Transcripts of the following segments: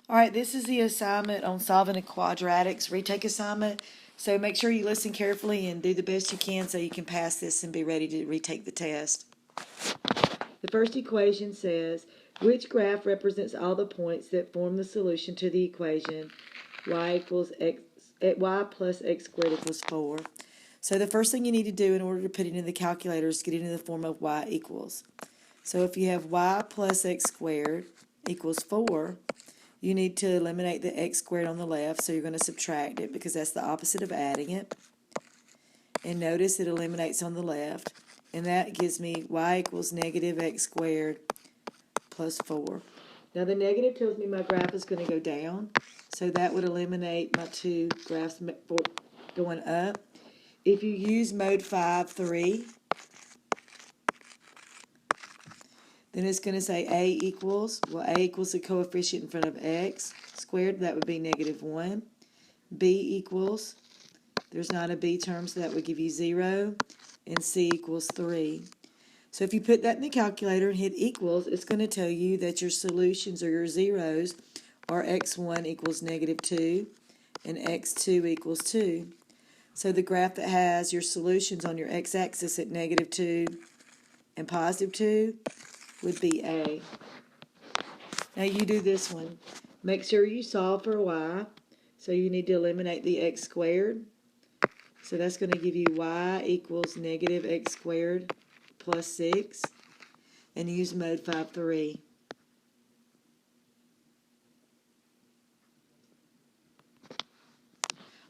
All right, this is the assignment on solving a quadratics retake assignment. So make sure you listen carefully and do the best you can so you can pass this and be ready to retake the test. The first equation says, which graph represents all the points that form the solution to the equation y plus x squared equals 4. So the first thing you need to do in order to put it in the calculator is get it in the form of y equals. So if you have y plus x squared equals 4, you need to eliminate the x squared on the left, so you're going to subtract it because that's the opposite of adding it. And notice it eliminates on the left, and that gives me y equals negative x squared plus 4. Now the negative tells me my graph is going to go down, so that would eliminate my two graphs going up. If you use mode 5(3), then it's going to say a equals the coefficient in front of x squared, that would be negative 1. B equals, there's not a b term, so that would give you 0. And c equals 3. So if you put that in the calculator and hit equals, it's going to tell you that your solutions or your zeros are x1 equals negative 2 and x2 equals 2. So the graph that has your solutions on your x-axis at negative 2 and positive 2 would be A. Now you do this one. Make sure you solve for y. So you need to eliminate the x squared. So that's going to give you y equals negative x squared plus 6. And use mode 5(3).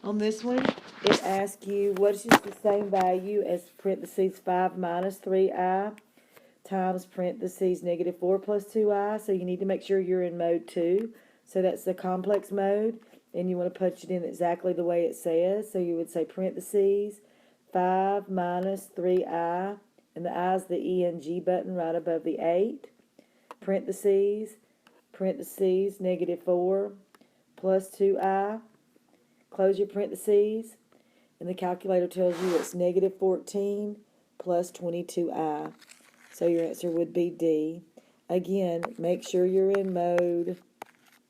On this one, it asks you what is just the same value as parentheses 5 minus 3i times parentheses negative 4 plus 2i. So you need to make sure you're in mode 2. So that's the complex mode, and you want to punch it in exactly the way it says. So you would say parentheses 5 minus 3i, and the I is the E and G button right above the 8, parentheses negative 4 plus 2i, close your parentheses, and the calculator tells you it's negative 14 plus 22i. So your answer would be D. Again, make sure you're in mode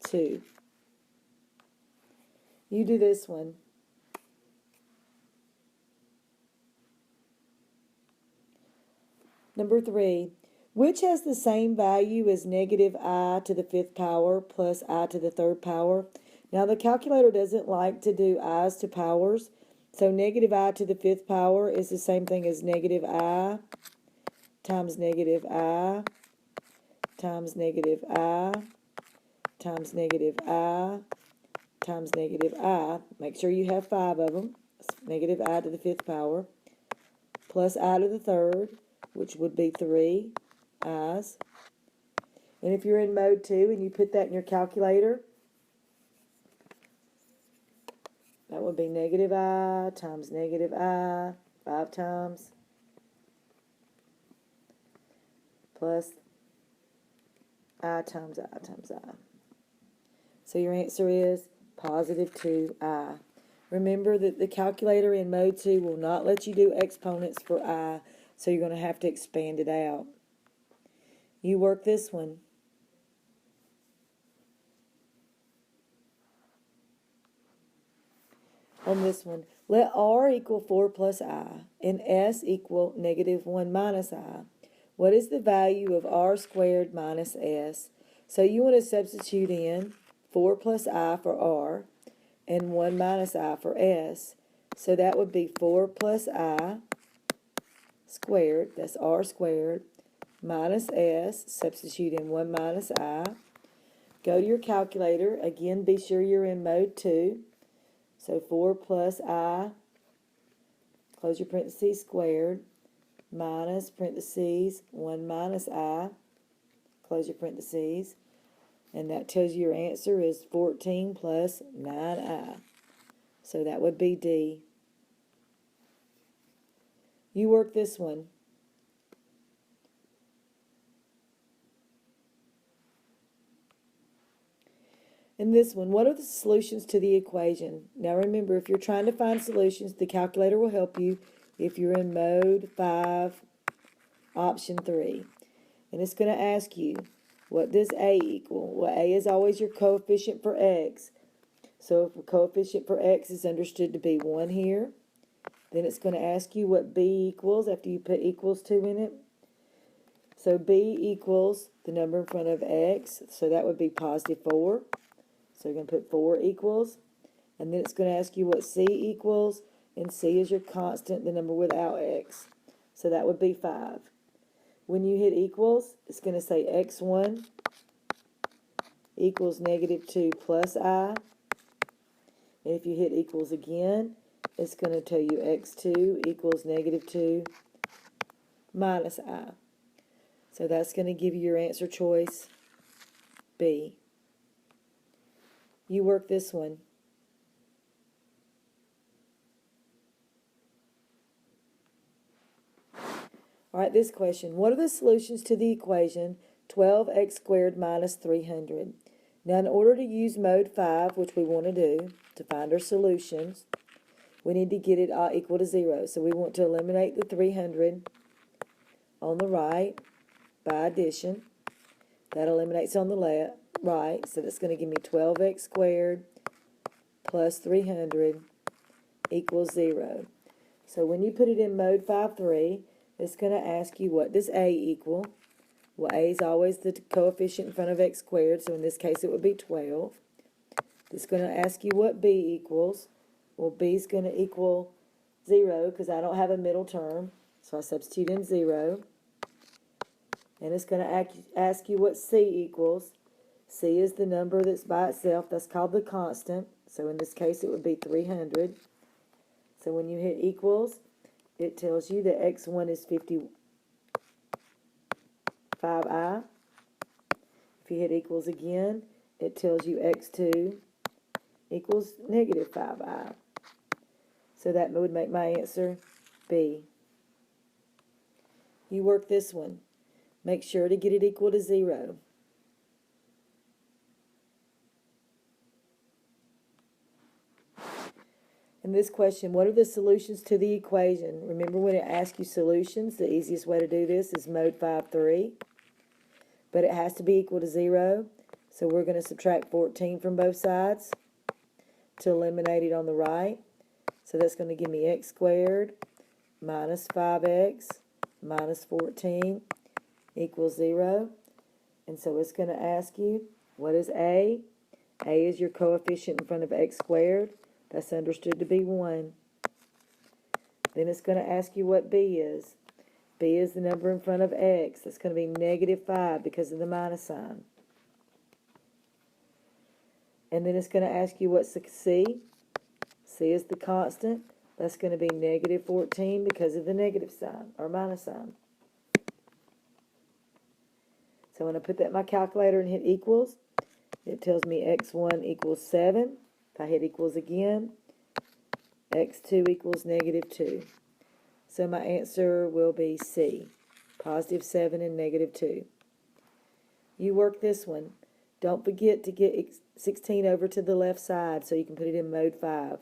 2. You do this one. Number 3. Which has the same value as negative I to the 5th power plus I to the 3rd power? Now the calculator doesn't like to do i's to powers. So negative I to the 5th power is the same thing as negative I times negative I times negative I times negative I times negative I. Make sure you have 5 of them. It's negative I to the 5th power plus I to the 3rd, which would be 3 i's. And if you're in mode 2 and you put that in your calculator, that would be negative I times negative I 5 times plus I times I times I. So your answer is positive 2i. Remember that the calculator in mode 2 will not let you do exponents for I, so you're going to have to expand it out. You work this one. On this one, let R equal 4 plus I and S equal negative 1 minus I. What is the value of R squared minus S? So you want to substitute in 4 plus I for R and 1 minus I for S. So that would be 4 plus I squared, that's R squared, minus S, substitute in 1 minus I. Go to your calculator. Again, be sure you're in mode 2. So 4 plus I, close your parentheses, squared, minus parentheses, 1 minus I, close your parentheses, and that tells you your answer is 14 plus 9i. So that would be D. You work this one. In this one, what are the solutions to the equation? Now remember, if you're trying to find solutions, the calculator will help you if you're in mode 5, option 3. And it's going to ask you, What does A equal? Well, A is always your coefficient for x. So if the coefficient for x is understood to be 1 here, then it's going to ask you what B equals after you put equals to in it. So B equals the number in front of x, so that would be positive 4. So you're going to put 4 equals, and then it's going to ask you what C equals, and C is your constant, the number without x. So that would be 5. When you hit equals, it's going to say x1 equals negative 2 plus I. And if you hit equals again, it's going to tell you x2 equals negative 2 minus I. So that's going to give you your answer choice, B. You work this one. All right, this question. What are the solutions to the equation 12x squared minus 300? Now, in order to use mode 5, which we want to do, to find our solutions, we need to get it equal to 0. So we want to eliminate the 300 on the right by addition. That eliminates on the left, right. So that's going to give me 12x squared plus 300 equals 0. So when you put it in mode 5-3, it's going to ask you what does A equal. Well, A is always the coefficient in front of x squared, so in this case it would be 12. It's going to ask you what B equals. Well, B is going to equal 0 because I don't have a middle term, so I substitute in 0. And it's going to ask you what C equals. C is the number that's by itself. That's called the constant. So in this case it would be 300. So when you hit equals, it tells you that x1 is 55I. If you hit equals again, it tells you x2 equals negative 5I. So that would make my answer B. You work this one. Make sure to get it equal to 0. In this question, what are the solutions to the equation? Remember when it asks you solutions, the easiest way to do this is mode 5-3. But it has to be equal to 0. So we're going to subtract 14 from both sides to eliminate it on the right. So that's going to give me x squared minus 5x minus 14 equals 0. And so it's going to ask you, what is A? A is your coefficient in front of x squared. That's understood to be 1. Then it's going to ask you what B is. B is the number in front of x. That's going to be negative 5 because of the minus sign. And then it's going to ask you what's the C. C is the constant. That's going to be negative 14 because of the negative sign, or minus sign. So when I put that in my calculator and hit equals, it tells me x1 equals 7. If I hit equals again, x2 equals negative 2. So my answer will be C, positive 7 and negative 2. You work this one. Don't forget to get 16 over to the left side so you can put it in mode 5.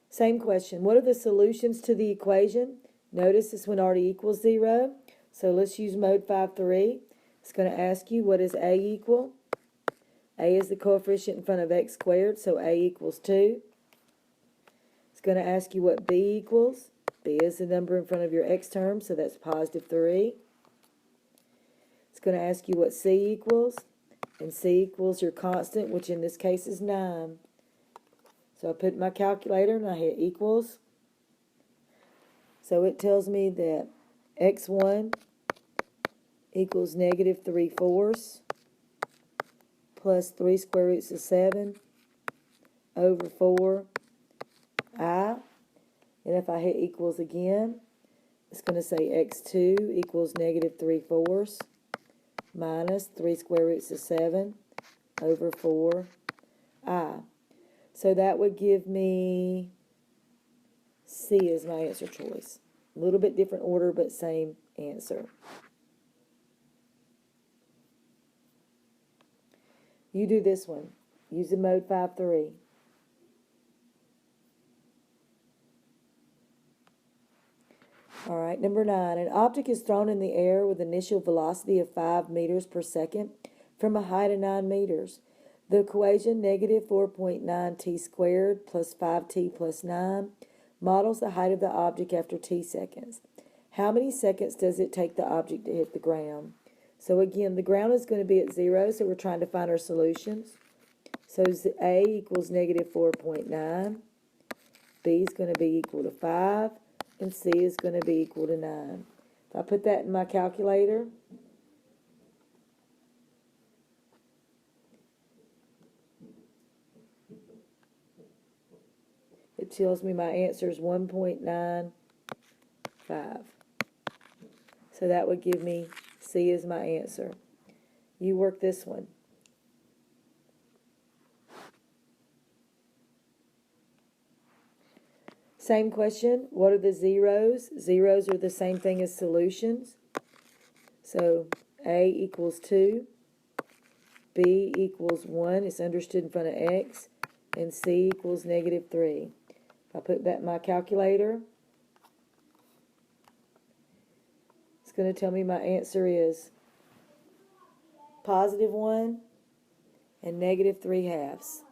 Same question. What are the solutions to the equation? Notice this one already equals 0. So let's use mode 5-3. It's going to ask you what is A equal. A is the coefficient in front of x squared, so A equals 2. It's going to ask you what B equals. B is the number in front of your x term, so that's positive 3. It's going to ask you what C equals, and C equals your constant, which in this case is 9. So I put my calculator and I hit equals. So it tells me that x1 equals negative 3/4 plus 3 square roots of 7 over 4I. And if I hit equals again, it's going to say x2 equals negative 3/4 minus 3 square roots of 7 over 4I. So that would give me C as my answer choice. A little bit different order, but same answer. You do this one. Use the mode 5-3. All right, number 9. An object is thrown in the air with initial velocity of 5 meters per second from a height of 9 meters. The equation negative 4.9 t squared plus 5t plus 9 models the height of the object after t seconds. How many seconds does it take the object to hit the ground? So again, the ground is going to be at 0, so we're trying to find our solutions. So A equals negative 4.9, B is going to be equal to 5, and C is going to be equal to 9. If I put that in my calculator, it tells me my answer is 1.95. So that would give me C as my answer. You work this one. Same question. What are the zeros? Zeros are the same thing as solutions. So A equals 2. B equals 1. It's understood in front of X. And C equals negative 3. If I put that in my calculator, it's going to tell me my answer is positive 1 and negative 3/2.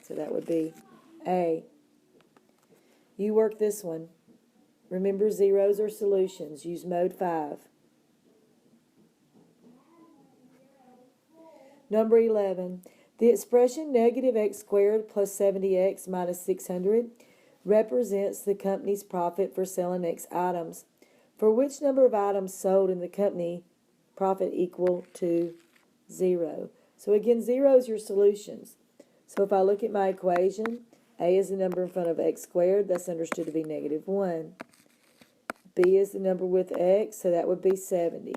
So that would be A. You work this one. Remember, zeros are solutions. Use mode 5. Number 11. The expression negative x squared plus 70x minus 600 represents the company's profit for selling x items. For which number of items sold in the company, profit equal to 0? So again, 0 is your solutions. So if I look at my equation, A is the number in front of x squared. That's understood to be negative 1. B is the number with x, so that would be 70.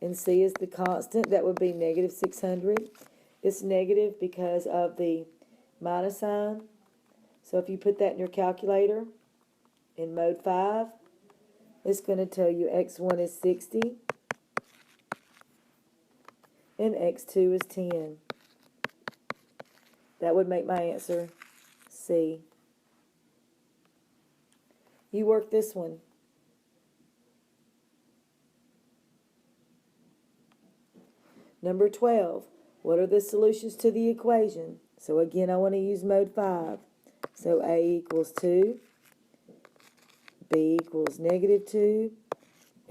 And C is the constant. That would be negative 600. It's negative because of the minus sign. So if you put that in your calculator in mode 5, it's going to tell you x1 is 60 and x2 is 10. That would make my answer C. You work this one. Number 12. What are the solutions to the equation? So again, I want to use mode 5. So A equals 2, B equals negative 2,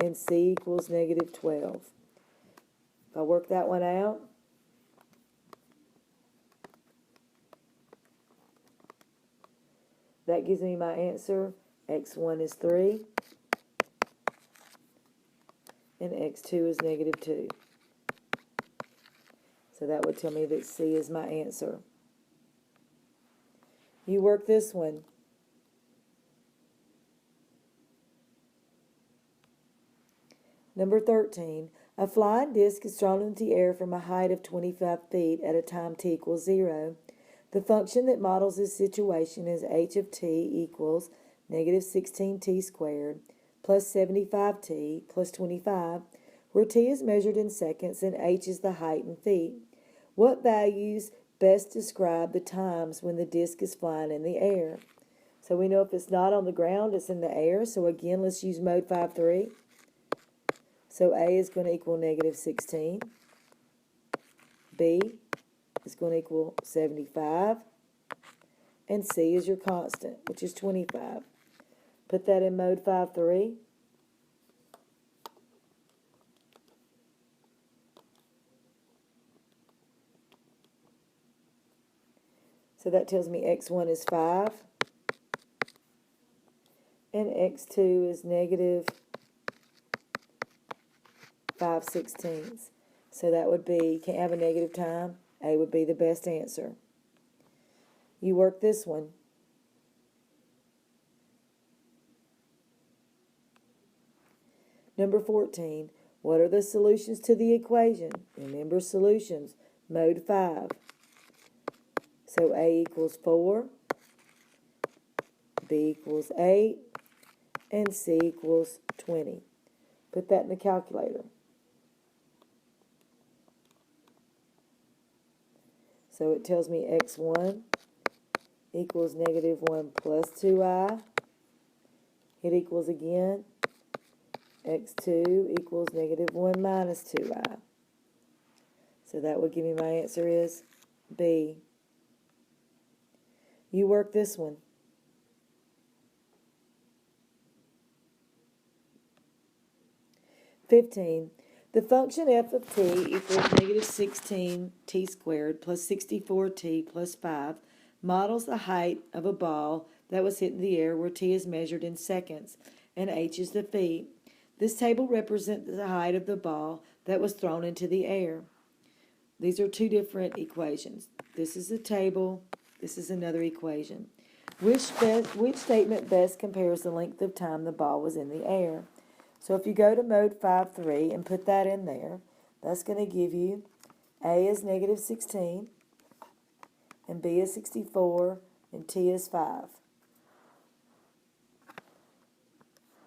and C equals negative 12. If I work that one out, that gives me my answer. X1 is 3, and X2 is negative 2. So that would tell me that C is my answer. You work this one. Number 13. A flying disc is thrown into the air from a height of 25 feet at a time t equals 0. The function that models this situation is h of t equals negative 16t squared plus 75t plus 25, where t is measured in seconds and h is the height in feet. What values best describe the times when the disc is flying in the air? So we know if it's not on the ground, it's in the air. So again, let's use mode 5-3. So A is going to equal negative 16. B is going to equal 75. And C is your constant, which is 25. Put that in mode 5-3. So that tells me x1 is 5. And x2 is negative 5/16. So that would be, can't have a negative time. A would be the best answer. You work this one. Number 14. What are the solutions to the equation? Remember solutions. Mode 5. So A equals 4. B equals 8. And C equals 20. Put that in the calculator. So it tells me x1 equals negative 1 plus 2i. Hit equals again. x2 equals negative 1 minus 2i. So that would give me my answer is B. You work this one. (15) The function f of t equals negative 16t squared plus 64t plus 5 models the height of a ball that was hit in the air where t is measured in seconds and h is the feet. This table represents the height of the ball that was thrown into the air. These are two different equations. This is a table. This is another equation. Which statement best compares the length of time the ball was in the air? So if you go to mode 5.3 and put that in there, that's going to give you A is negative 16, and B is 64, and T is 5.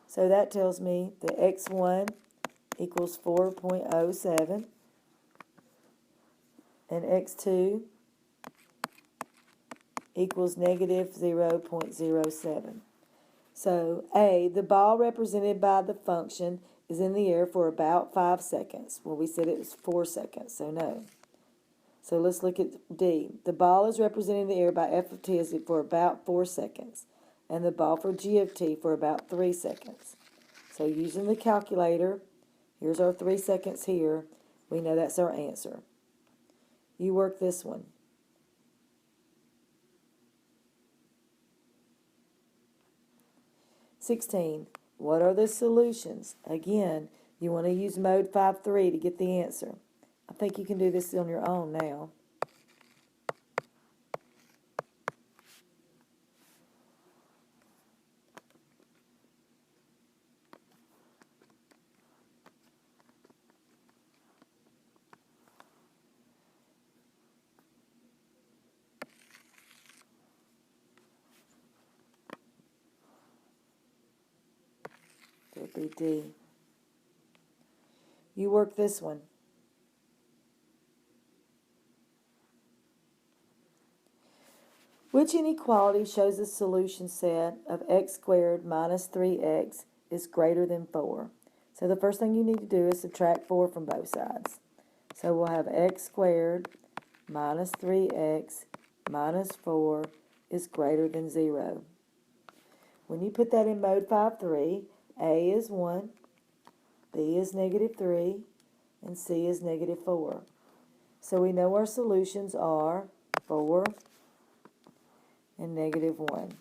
So that tells me that x1 equals 4.07, and x2 equals negative 0.07. So, A, the ball represented by the function is in the air for about 5 seconds. Well, we said it was 4 seconds, so no. So let's look at D. The ball is represented in the air by f of t for about 4 seconds, and the ball for g of t for about 3 seconds. So using the calculator, here's our 3 seconds here. We know that's our answer. You work this one. (16) What are the solutions? Again, you want to use mode 5.3 to get the answer. I think you can do this on your own now. It'll be D. You work this one. Which inequality shows the solution set of x squared minus 3x is greater than 4? So the first thing you need to do is subtract 4 from both sides. So we'll have x squared minus 3x minus 4 is greater than 0. When you put that in mode 5.3, A is 1, B is negative 3, and C is negative 4. So we know our solutions are 4 and negative 1.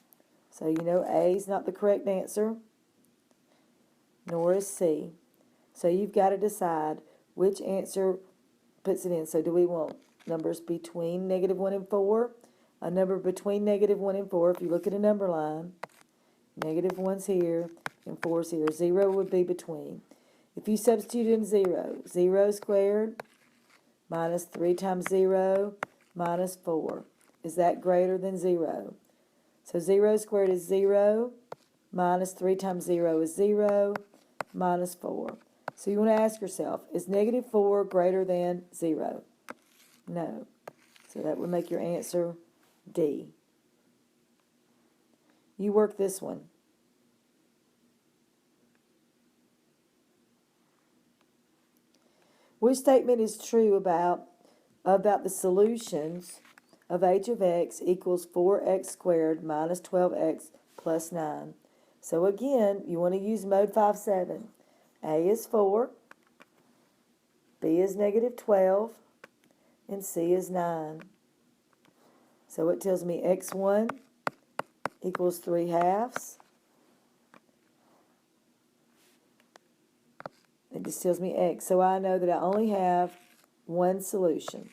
So you know A is not the correct answer, nor is C. So you've got to decide which answer puts it in. So do we want numbers between negative 1 and 4? A number between negative 1 and 4, if you look at a number line, negative 1's here and 4's here. 0 would be between. If you substitute in 0, 0 squared minus 3 times 0 minus 4. Is that greater than 0? So 0 squared is 0, minus 3 times 0 is 0, minus 4. So you want to ask yourself, is negative 4 greater than 0? No. So that would make your answer D. You work this one. Which statement is true about the solutions of h of x equals 4x squared minus 12x plus 9? So again, you want to use mode 5.7. A is 4, B is negative 12, and C is 9. So it tells me x1 equals 3 halves. It just tells me x. So I know that I only have one solution.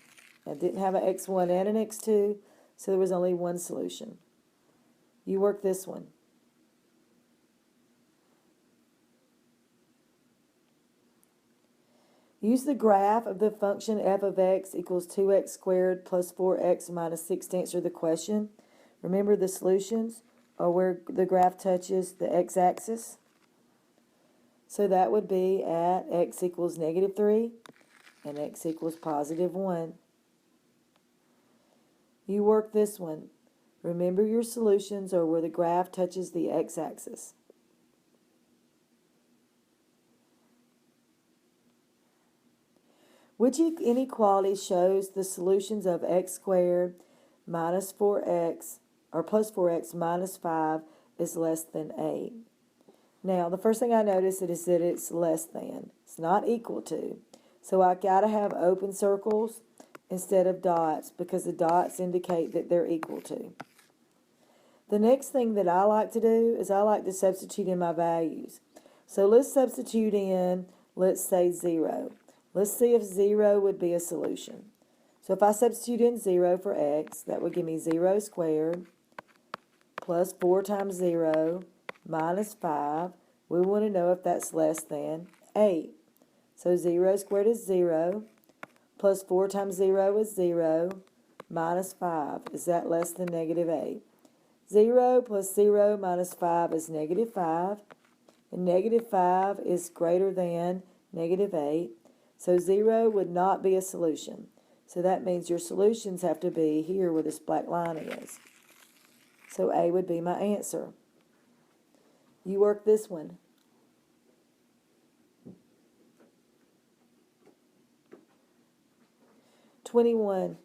I didn't have an x1 and an x2, so there was only one solution. You work this one. Use the graph of the function f of x equals 2x squared plus 4x minus 6 to answer the question. Remember, the solutions are where the graph touches the x-axis. So that would be at x equals negative 3 and x equals positive 1. You work this one. Remember, your solutions are where the graph touches the x-axis. Which inequality shows the solutions of x squared minus 4x, or plus 4x minus 5 is less than 8? Now, the first thing I notice is that it's less than. It's not equal to. So I got to have open circles instead of dots because the dots indicate that they're equal to. The next thing that I like to do is I like to substitute in my values. So let's substitute in, let's say 0. Let's see if 0 would be a solution. So if I substitute in 0 for x, that would give me 0 squared plus 4 times 0 minus 5. We want to know if that's less than 8. So 0 squared is 0, plus 4 times 0 is 0, minus 5. Is that less than negative 8? 0 plus 0 minus 5 is negative 5, and negative 5 is greater than negative 8. So 0 would not be a solution. So that means your solutions have to be here where this black line is. So A would be my answer. You work this one. (21)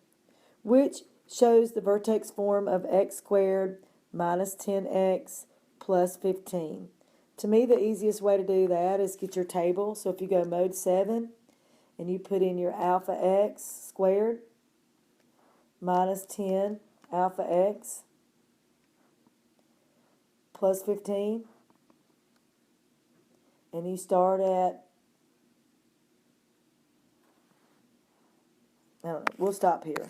Which shows the vertex form of x squared minus 10x plus 15? To me, the easiest way to do that is get your table. So if you go mode 7 and you put in your alpha x squared minus 10 alpha x plus 15, and you start at, I don't know, we'll stop here.